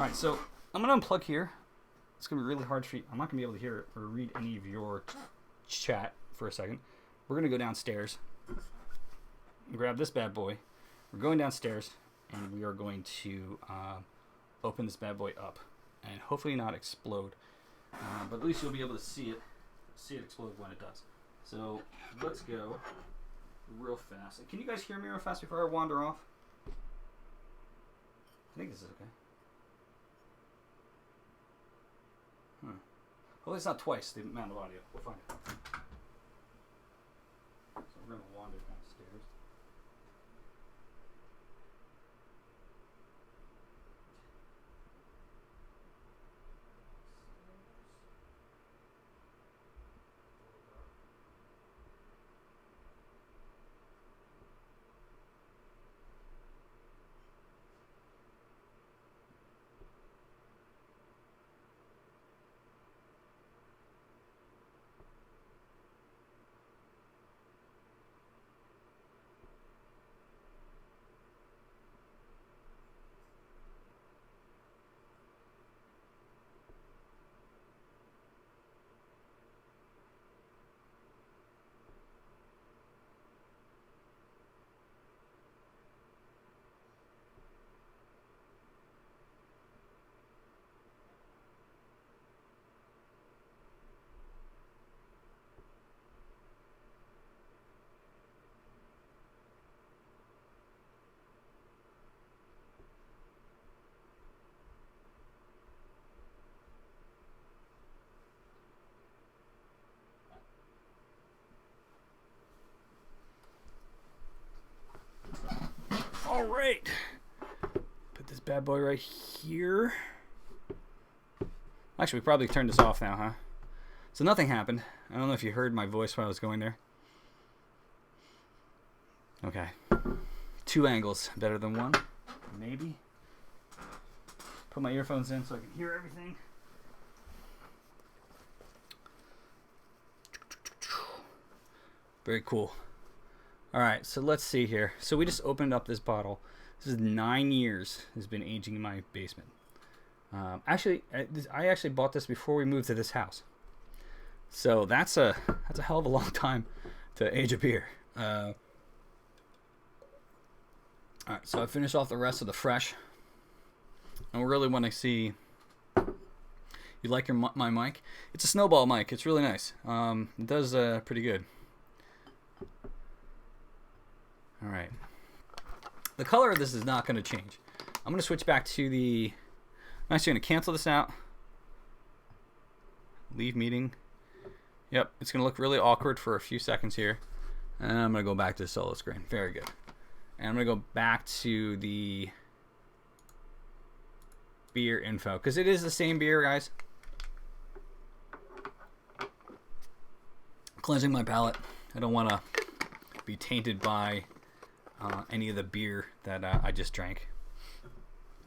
All right, so I'm gonna unplug here. It's gonna be really hard for you. I'm not gonna be able to hear or read any of your chat for a second. We're gonna go downstairs, grab this bad boy. We're going downstairs, and we are going to open this bad boy up, and hopefully not explode. But at least you'll be able to see it explode when it does. So let's go real fast. Can you guys hear me real fast before I wander off? I think this is okay. Well, it's not twice the amount of audio. We'll find out. So we're going to wander downstairs. All right. Put this bad boy right here. Actually, we probably turned this off now, huh? So nothing happened. I don't know if you heard my voice while I was going there. Okay. 2 angles better than 1. Maybe. Put my earphones in so I can hear everything. Very cool. All right, so let's see here. So we just opened up this bottle. This is 9 years has been aging in my basement. Actually, I actually bought this before we moved to this house. So that's a hell of a long time to age a beer. All right, so I finished off the rest of the fresh. I really want to see. You like my mic? It's a snowball mic. It's really nice. It does pretty good. All right. The color of this is not going to change. I'm going to switch back to the... I'm actually going to cancel this out. Leave meeting. Yep, it's going to look really awkward for a few seconds here. And I'm going to go back to the solo screen. Very good. And I'm going to go back to the beer info. Because it is the same beer, guys. Cleansing my palate. I don't want to be tainted by... any of the beer that I just drank.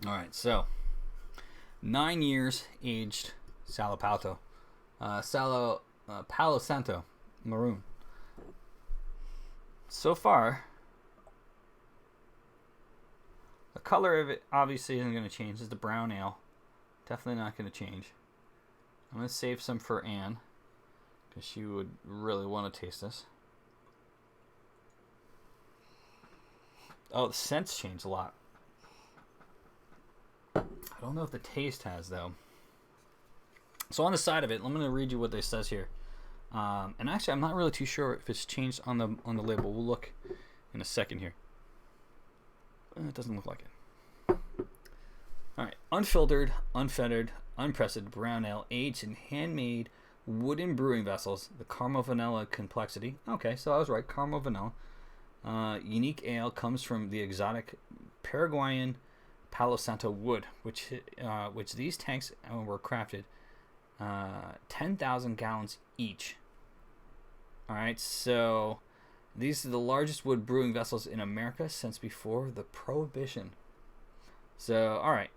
All right, so 9 years aged Palo Santo Marron. So far, the color of it obviously isn't going to change. It's the brown ale. Definitely not going to change. I'm going to save some for Anne because she would really want to taste this. Oh, the scent's changed a lot. I don't know if the taste has, though. So on the side of it, I'm going to read you what it says here. And actually, I'm not really too sure if it's changed on the label. We'll look in a second here. It doesn't look like it. All right. Unfiltered, unfettered, unpressed brown ale aged in handmade wooden brewing vessels. The caramel vanilla complexity. Okay, so I was right. Caramel vanilla. Unique ale comes from the exotic Paraguayan Palo Santo wood, which these tanks were crafted 10,000 gallons each. All right, so these are the largest wood brewing vessels in America since before the Prohibition. So, all right,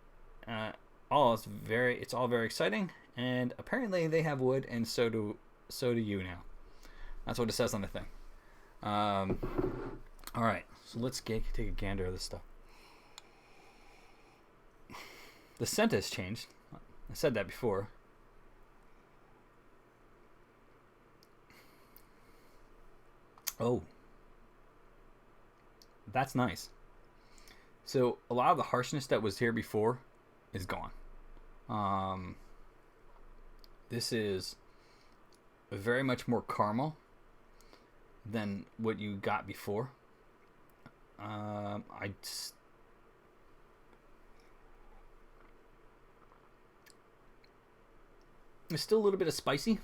it's all very exciting, and apparently they have wood, and so do you now. That's what it says on the thing. All right, so let's take a gander of this stuff. The scent has changed. I said that before. Oh, that's nice. So a lot of the harshness that was here before is gone. This is very much more caramel than what you got before. There's still a little bit of spicy,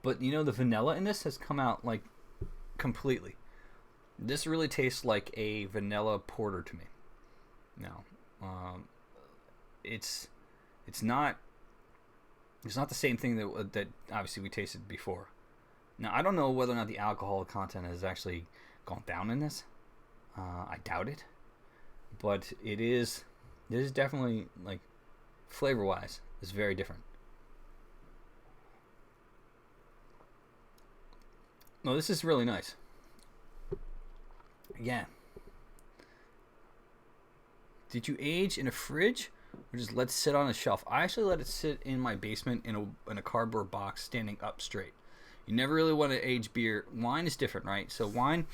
but you know, the vanilla in this has come out like completely. This really tastes like a vanilla porter to me. Now, it's not the same thing that obviously we tasted before. Now, I don't know whether or not the alcohol content has actually gone down in this. I doubt it, but it is definitely, like, flavor wise, it's very different. No, this is really nice. Again, did you age in a fridge or just let it sit on a shelf? I actually let it sit in my basement in a cardboard box standing up straight. You never really want to age beer. Wine is different, right? So wine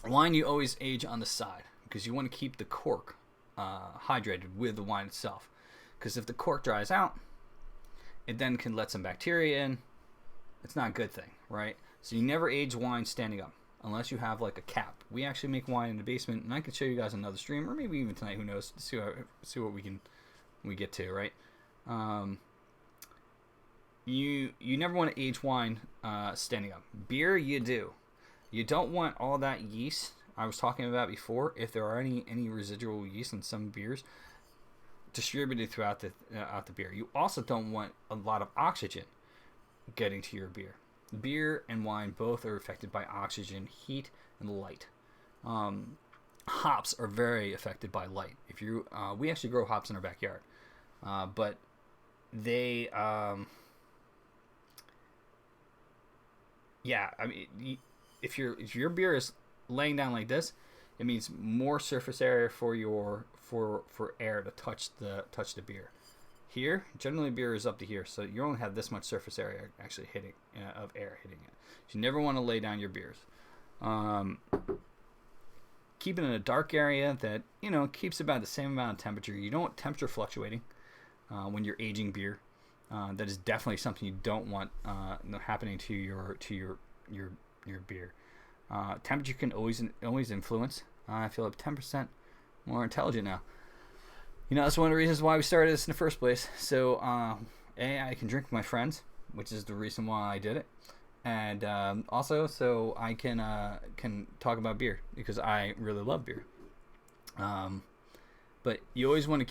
you always age on the side because you want to keep the cork hydrated with the wine itself. Because if the cork dries out, it then can let some bacteria in. It's not a good thing, right? So you never age wine standing up unless you have like a cap. We actually make wine in the basement, and I can show you guys another stream, or maybe even tonight. Who knows? See what we get to, right? You never want to age wine standing up. Beer, you do. You don't want all that yeast I was talking about before. If there are any residual yeast in some beers distributed throughout the beer, you also don't want a lot of oxygen getting to your beer. Beer and wine both are affected by oxygen, heat, and light. Hops are very affected by light. If you, we actually grow hops in our backyard, but they, yeah, I mean, if your beer is laying down like this, it means more surface area for air to touch the beer. Here, generally beer is up to here, so you only have this much surface area actually hitting of air hitting it. So you never want to lay down your beers. Keep it in a dark area that keeps about the same amount of temperature. You don't want temperature fluctuating when you're aging beer. That is definitely something you don't want happening to your beer. Temperature can always influence. I feel like 10% more intelligent now. That's one of the reasons why we started this in the first place. So, I can drink with my friends, which is the reason why I did it, and also so I can talk about beer because I really love beer. But you always want to keep